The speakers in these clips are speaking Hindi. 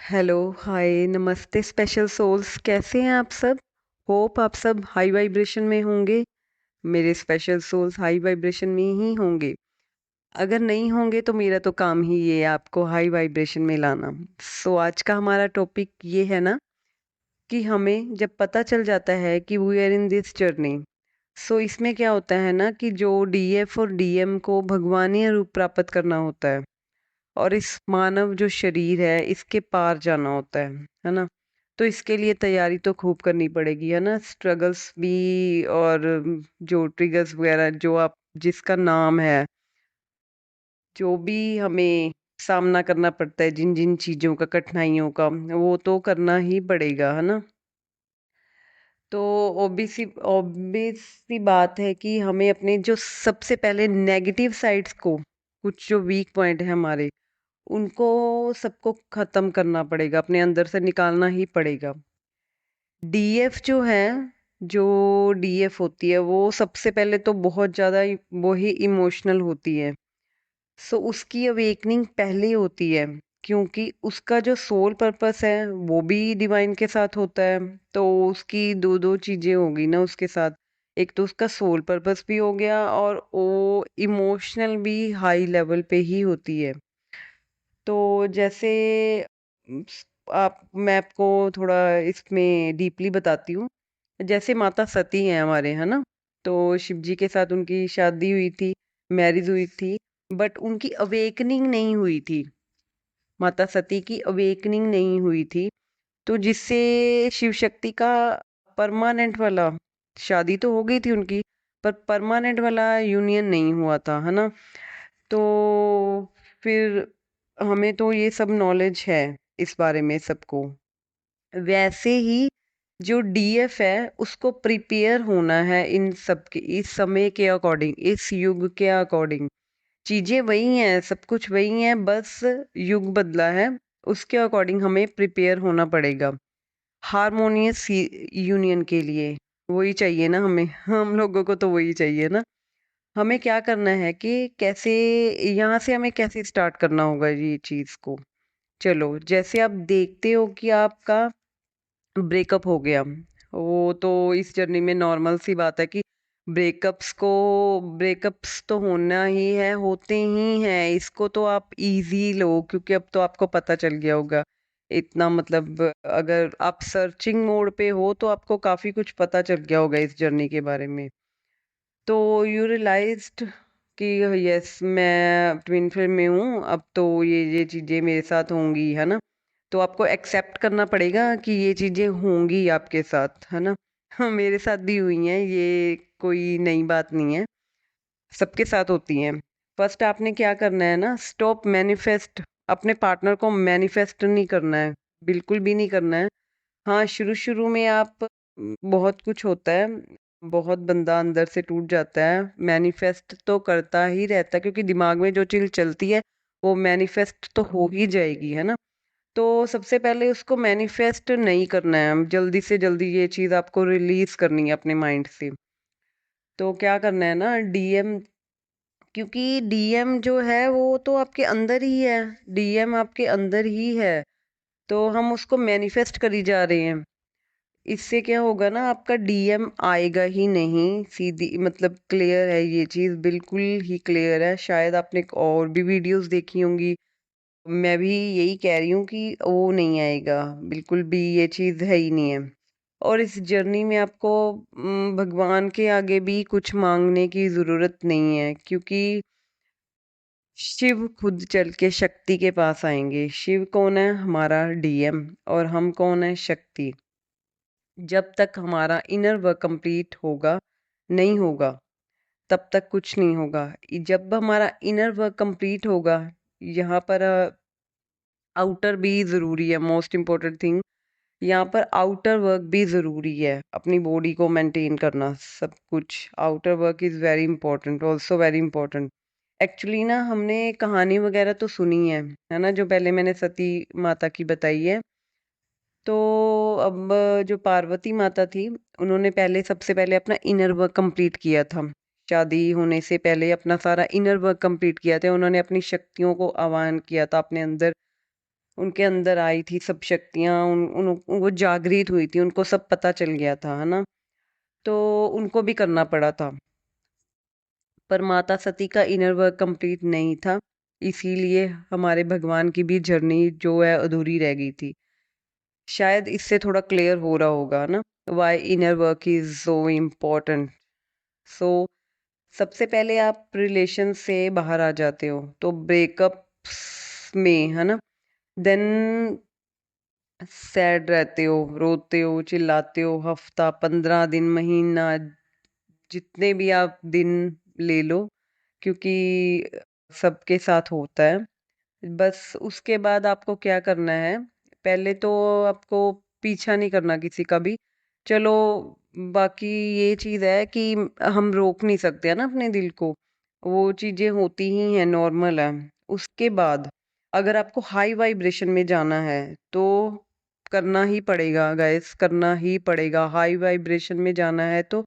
हेलो, हाय, नमस्ते स्पेशल सोल्स, कैसे हैं आप सब? होप आप सब हाई वाइब्रेशन में होंगे। मेरे स्पेशल सोल्स हाई वाइब्रेशन में ही होंगे। अगर नहीं होंगे तो मेरा तो काम ही ये है आपको हाई वाइब्रेशन में लाना। सो आज का हमारा टॉपिक ये है ना कि हमें जब पता चल जाता है कि we are in this journey. So इसमें क्या होता है ना कि जो डीएफ और डीएम को भगवानीय रूप प्राप्त करना होता है और इस मानव जो शरीर है इसके पार जाना होता है ना? तो इसके लिए तैयारी तो खूब करनी पड़ेगी, है ना? स्ट्रगल्स भी और जो ट्रिगर्स वगैरह जो आप जिसका नाम है, जो भी हमें सामना करना पड़ता है जिन-जिन चीज़ों का, कठिनाइयों का, वो तो करना ही पड़ेगा, है ना? तो ऑब्वियस सी बात है कि हमें अपने जो सबसे पहले नेगेटिव साइड्स को, कुछ जो वीक पॉइंट है हमारे, उनको सबको खत्म करना पड़ेगा, अपने अंदर से निकालना ही पड़ेगा। डीएफ जो है, जो डीएफ होती है वो सबसे पहले तो बहुत ज़्यादा वो ही इमोशनल होती है। सो उसकी अवेकनिंग पहले होती है क्योंकि उसका जो सोल पर्पस है वो भी डिवाइन के साथ होता है। तो उसकी दो दो चीज़ें होगी ना उसके साथ। एक तो उसका सोल पर्पस भी हो गया और वो इमोशनल भी हाई लेवल पे ही होती है। तो जैसे उम, स आप मैं आपको थोड़ा इसमें डीपली बताती हूँ। जैसे माता सती हैं हमारे, है ना? तो शिव जी के साथ उनकी शादी हुई थी, मैरिज हुई थी, बट उनकी अवेकनिंग नहीं हुई थी। माता सती की अवेकनिंग नहीं हुई थी, तो जिससे शिव शक्ति का परमानेंट वाला, शादी तो हो गई थी उनकी, पर परमानेंट वाला यूनियन नहीं हुआ था, है ना? तो फिर हमें तो ये सब नॉलेज है इस बारे में सबको। वैसे ही जो डीएफ है उसको प्रिपेयर होना है इन सब के, इस समय के अकॉर्डिंग, इस युग के अकॉर्डिंग। चीजें वही हैं, सब कुछ वही है, बस युग बदला है। उसके अकॉर्डिंग हमें प्रिपेयर होना पड़ेगा हारमोनियस यूनियन के लिए। वही चाहिए ना हमें, हम लोगों को तो वही चाहिए ना। हमें क्या करना है कि कैसे, यहाँ से हमें कैसे स्टार्ट करना होगा ये चीज को। चलो, जैसे आप देखते हो कि आपका ब्रेकअप हो गया, वो तो इस जर्नी में नॉर्मल सी बात है कि ब्रेकअप्स तो होना ही है, होते ही हैं। इसको तो आप इजी लो क्योंकि अब तो आपको पता चल गया होगा इतना, मतलब अगर आप सर्चिंग मोड पे हो तो आपको काफी कुछ पता चल गया होगा इस जर्नी के बारे में। तो यू रियलाइज्ड कि यस, मैं ट्विन फ्लेम में हूँ, अब तो ये चीजें मेरे साथ होंगी, है ना? तो आपको एक्सेप्ट करना पड़ेगा कि ये चीजें होंगी आपके साथ, है ना? हाँ, मेरे साथ भी हुई हैं, ये कोई नई बात नहीं है, सबके साथ होती हैं। फर्स्ट आपने क्या करना है ना, स्टॉप मैनिफेस्ट। अपने पार्टनर को मैनिफेस्ट नहीं करना है, बिल्कुल भी नहीं करना है। हाँ, शुरू-शुरू में आप बहुत कुछ होता है, बहुत बंदा अंदर से टूट जाता है, मैनिफेस्ट तो करता ही रहता है क्योंकि दिमाग में जो चीज़ चलती है, वो मैनिफेस्ट तो हो ही जाएगी, है ना? तो सबसे पहले उसको मैनिफेस्ट नहीं करना है, जल्दी से जल्दी ये चीज़ आपको रिलीज़ करनी है अपने माइंड से। तो क्या करना है ना, डीएम, क्योंकि डीएम जो है वो तो आपके अंदर ही है, डीएम आपके अंदर ही है, तो हम उसको मैनिफेस्ट करी जा रहे हैं। इससे क्या होगा ना, आपका डीएम आएगा ही नहीं, सीधी मतलब क्लियर है ये चीज़, बिल्कुल ही क्लियर है। शायद आपने और भी वीडियोस देखी होंगी, मैं भी यही कह रही हूँ कि वो नहीं आएगा, बिल्कुल भी ये चीज़ है ही नहीं है। और इस जर्नी में आपको भगवान के आगे भी कुछ मांगने की ज़रूरत नहीं है क्योंकि शिव खुद चल के शक्ति के पास आएंगे। शिव कौन है? हमारा डीएम। और हम कौन है? शक्ति। जब तक हमारा इनर वर्क कंप्लीट होगा नहीं होगा, तब तक कुछ नहीं होगा। जब हमारा इनर वर्क कंप्लीट होगा, यहाँ पर आउटर भी ज़रूरी है, मोस्ट इम्पोर्टेंट थिंग। यहाँ पर आउटर वर्क भी ज़रूरी है, अपनी बॉडी को मेंटेन करना, सब कुछ। Outer work is very important, also very important. Actually ना हमने कहानी वगैरह तो सुनी है ना, जो पहले मैंने सती माता की बताई है। तो अब जो पार्वती माता थी, उन्होंने पहले, सबसे पहले अपना इनर वर्क कंप्लीट किया था। शादी होने से पहले अपना सारा इनर वर्क कंप्लीट किया था। उन्होंने अपनी शक्तियों को आह्वान किया था अपने अंदर, उनके अंदर आई थी सब शक्तियाँ, वो जागृत हुई थी, उनको सब पता चल गया था, है ना? तो उनको भी करना पड़ा था। पर माता सती का इनर वर्क कंप्लीट नहीं था, इसीलिए हमारे भगवान की भी जर्नी जो है अधूरी रह गई थी। शायद इससे थोड़ा क्लियर हो रहा होगा ना, why inner work is so important. So सबसे पहले आप रिलेशन से बाहर आ जाते हो, तो ब्रेकअप्स में, है ना, देन सैड रहते हो, रोते हो, चिल्लाते हो, हफ्ता, 15 दिन, महीना, जितने भी आप दिन ले लो, क्योंकि सबके साथ होता है। बस उसके बाद आपको क्या करना है, पहले तो आपको पीछा नहीं करना किसी का भी। चलो, बाकी ये चीज़ है कि हम रोक नहीं सकते है ना अपने दिल को, वो चीज़ें होती ही हैं, नॉर्मल है। उसके बाद अगर आपको हाई वाइब्रेशन में जाना है तो करना ही पड़ेगा गाइस, करना ही पड़ेगा। हाई वाइब्रेशन में जाना है तो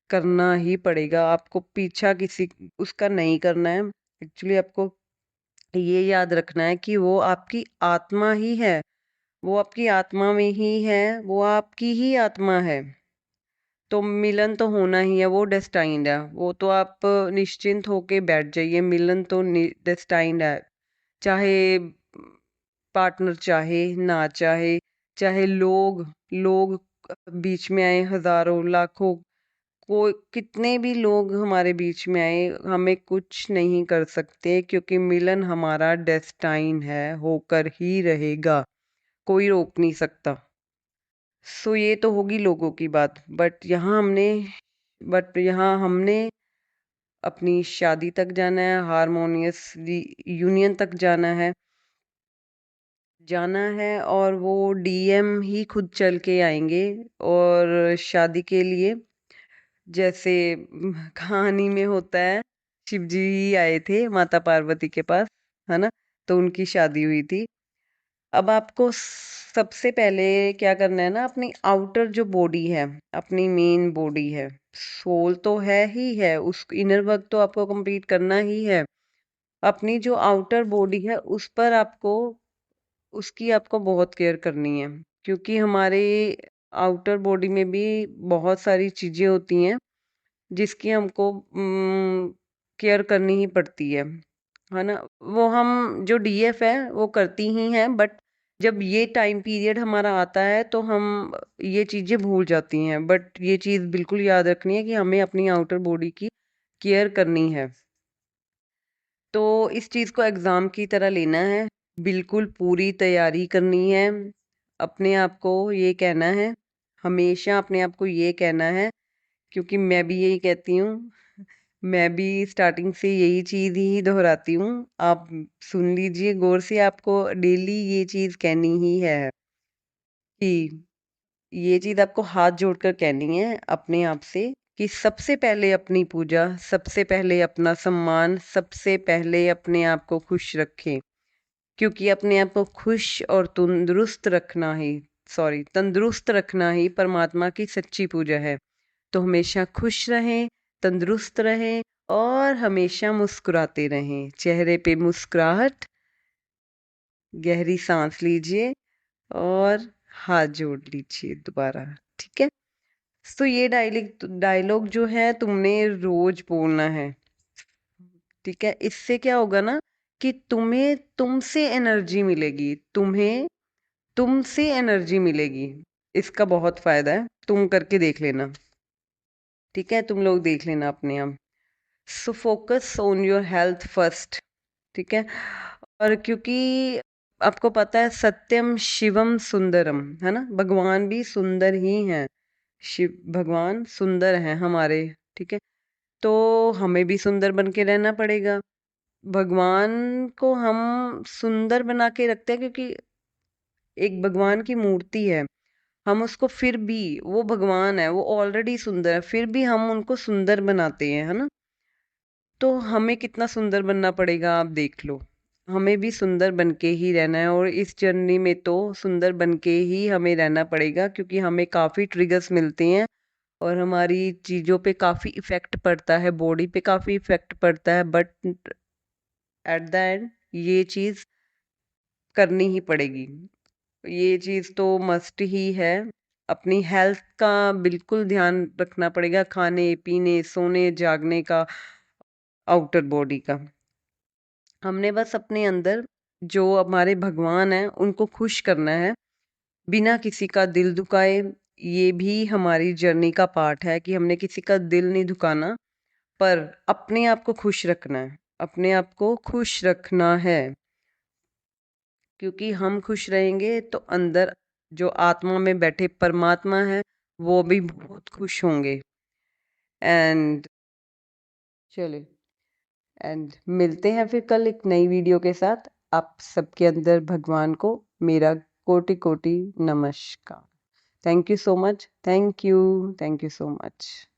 करना ही पड़ेगा, आपको पीछा किसी उसका नहीं करना है। एक्चुअली आपको ये याद रखना है कि वो आपकी आत्मा ही है, वो आपकी आत्मा में ही है, वो आपकी ही आत्मा है। तो मिलन तो होना ही है, वो डेस्टाइन्ड है, वो तो आप निश्चिंत होके बैठ जाइए, मिलन तो डेस्टाइन्ड है। चाहे पार्टनर चाहे ना चाहे, चाहे लोग लोग बीच में आए, हजारों लाखों, कोई कितने भी लोग हमारे बीच में आए, हमें कुछ नहीं कर सकते, क्योंकि मिलन हमारा डेस्टाइन है, होकर ही रहेगा, कोई रोक नहीं सकता। सो ये तो होगी लोगों की बात, बट यहाँ हमने अपनी शादी तक जाना है, हारमोनियस यूनियन तक जाना है, और वो डीएम ही खुद चल के आएंगे और शादी के लिए, जैसे कहानी में होता है, शिव जी ही आए थे माता पार्वती के पास, है ना, तो उनकी शादी हुई थी। अब आपको सबसे पहले क्या करना है ना, अपनी आउटर जो बॉडी है, अपनी मेन बॉडी है, सोल तो है ही है, उस इनर वर्क तो आपको कंप्लीट करना ही है। अपनी जो आउटर बॉडी है उस पर आपको उसकी आपको बहुत केयर करनी है, क्योंकि हमारे आउटर बॉडी में भी बहुत सारी चीजें होती हैं जिसकी हमको केयर करनी ही पड़ती है ना? वो हम जो डीएफ है वो करती ही हैं, बट जब ये टाइम पीरियड हमारा आता है तो हम ये चीज़ें भूल जाती हैं। बट ये चीज़ बिल्कुल याद रखनी है कि हमें अपनी आउटर बॉडी की केयर करनी है। तो इस चीज़ को एग्ज़ाम की तरह लेना है, बिल्कुल पूरी तैयारी करनी है। अपने आप को ये कहना है, हमेशा अपने आप को ये कहना है, क्योंकि मैं भी यही कहती हूँ, मैं भी स्टार्टिंग से यही चीज़ ही दोहराती हूँ। आप सुन लीजिए गौर से, आपको डेली ये चीज़ कहनी ही है कि ये चीज़ आपको हाथ जोड़कर कहनी है अपने आप से कि सबसे पहले अपनी पूजा, सबसे पहले अपना सम्मान, सबसे पहले अपने आप को खुश रखें। क्योंकि अपने आप को खुश और तंदुरुस्त रखना ही परमात्मा की सच्ची पूजा है। तो हमेशा खुश रहें, तंदुरुस्त रहें और हमेशा मुस्कुराते रहें। चेहरे पे मुस्कुराहट, गहरी सांस लीजिए और हाथ जोड़ लीजिए दोबारा। ठीक है? तो ये डायलॉग जो है तुमने रोज बोलना है। ठीक है? इससे क्या होगा ना कि तुम्हें तुमसे एनर्जी मिलेगी, तुम्हें तुमसे एनर्जी मिलेगी। इसका बहुत फायदा है, तुम करके देख लेना। ठीक है? तुम लोग देख लेना अपने आप। So focus on your health first. ठीक है? और क्योंकि आपको पता है सत्यम शिवम सुंदरम, है ना, भगवान भी सुंदर ही हैं, शिव भगवान सुंदर हैं हमारे। ठीक है? तो हमें भी सुंदर बन के रहना पड़ेगा। भगवान को हम सुंदर बना के रखते हैं, क्योंकि एक भगवान की मूर्ति है, हम उसको फिर भी, वो भगवान है, वो ऑलरेडी सुंदर है, फिर भी हम उनको सुंदर बनाते हैं, है ना? तो हमें कितना सुंदर बनना पड़ेगा आप देख लो। हमें भी सुंदर बन के ही रहना है, और इस जर्नी में तो सुंदर बन के ही हमें रहना पड़ेगा, क्योंकि हमें काफ़ी ट्रिगर्स मिलते हैं और हमारी चीज़ों पे काफ़ी इफ़ेक्ट पड़ता है, बॉडी पे काफ़ी इफ़ेक्ट पड़ता है, बट एट द एंड ये चीज़ करनी ही पड़ेगी। ये चीज़ तो मस्ट ही है। अपनी हेल्थ का बिल्कुल ध्यान रखना पड़ेगा, खाने-पीने, सोने, जागने का, आउटर बॉडी का। हमने बस अपने अंदर जो हमारे भगवान हैं, उनको खुश करना है, बिना किसी का दिल दुखाए। ये भी हमारी जर्नी का पार्ट है कि हमने किसी का दिल नहीं दुखाना, पर अपने आप को खुश रखना है, अपने आप को खुश रखना है। क्योंकि हम खुश रहेंगे तो अंदर जो आत्मा में बैठे परमात्मा है, वो भी बहुत खुश होंगे। एंड चलिए, एंड मिलते हैं फिर कल एक नई वीडियो के साथ। आप सबके अंदर भगवान को मेरा कोटि कोटि नमस्कार। Thank you so much, thank you so much.